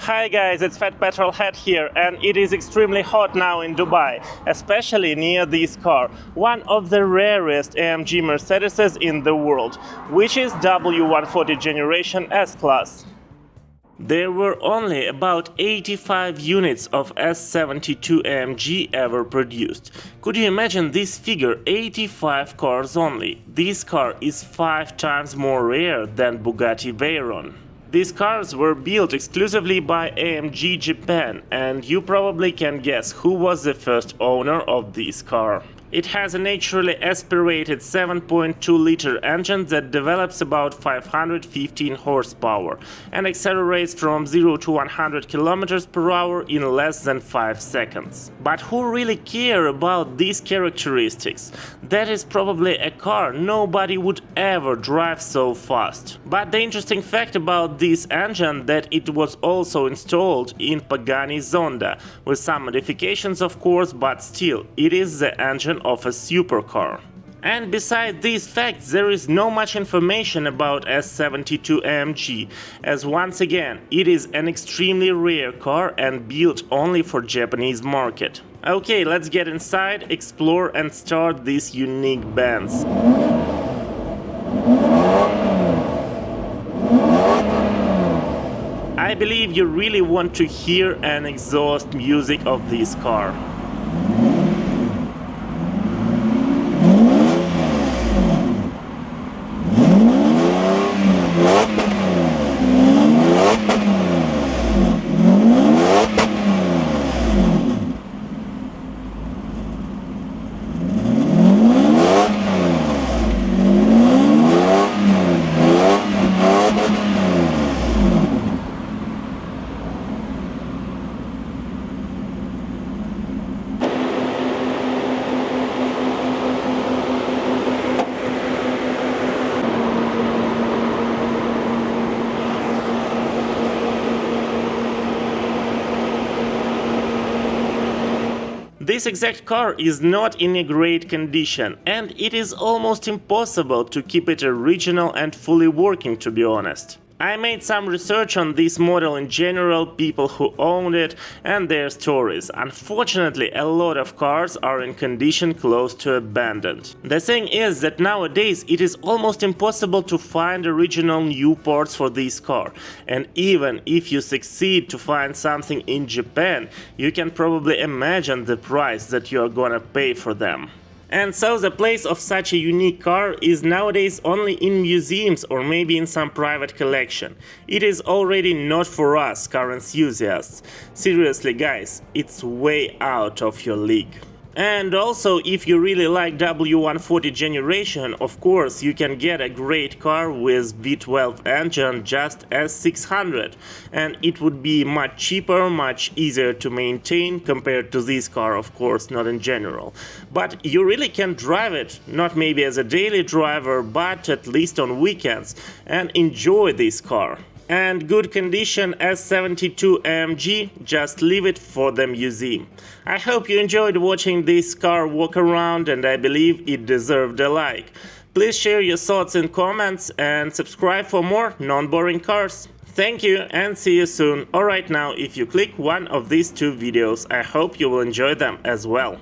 Hi guys, it's Fat Petrolhead here, and it is extremely hot now in Dubai, especially near this car, one of the rarest AMG Mercedes in the world, which is W140 generation S-Class. There were only about 85 units of S72 AMG ever produced. Could you imagine this figure? 85 cars only. This car is 5 times more rare than Bugatti Veyron. These cars were built exclusively by AMG Japan, and you probably can guess who was the first owner of this car. It has a naturally aspirated 7.2-liter engine that develops about 515 horsepower and accelerates from 0 to 100 km per hour in less than 5 seconds. But who really care about these characteristics? That is probably a car nobody would ever drive so fast. But the interesting fact about this engine that it was also installed in Pagani Zonda, with some modifications of course, but still, it is the engine of a supercar. And beside these facts, there is no much information about S72 AMG, as once again, it is an extremely rare car and built only for Japanese market. Okay, let's get inside, explore and start this unique Benz. I believe you really want to hear an exhaust music of this car. This exact car is not in a great condition, and it is almost impossible to keep it original and fully working, to be honest. I made some research on this model in general, people who owned it and their stories. Unfortunately, a lot of cars are in condition close to abandoned. The thing is that nowadays it is almost impossible to find original new parts for this car, and even if you succeed to find something in Japan, you can probably imagine the price that you are gonna pay for them. And so the place of such a unique car is nowadays only in museums or maybe in some private collection. It is already not for us, car enthusiasts. Seriously guys, it's way out of your league. And also, if you really like W140 generation, of course you can get a great car with V12 engine just as 600, and it would be much cheaper, much easier to maintain compared to this car, of course, not in general. But you really can drive it, not maybe as a daily driver, but at least on weekends, and enjoy this car. And good condition S72 AMG, just leave it for the museum. I hope you enjoyed watching this car walk around, and I believe it deserved a like. Please share your thoughts in comments and subscribe for more non-boring cars. Thank you and see you soon. Alright, now if you click one of these two videos, I hope you will enjoy them as well.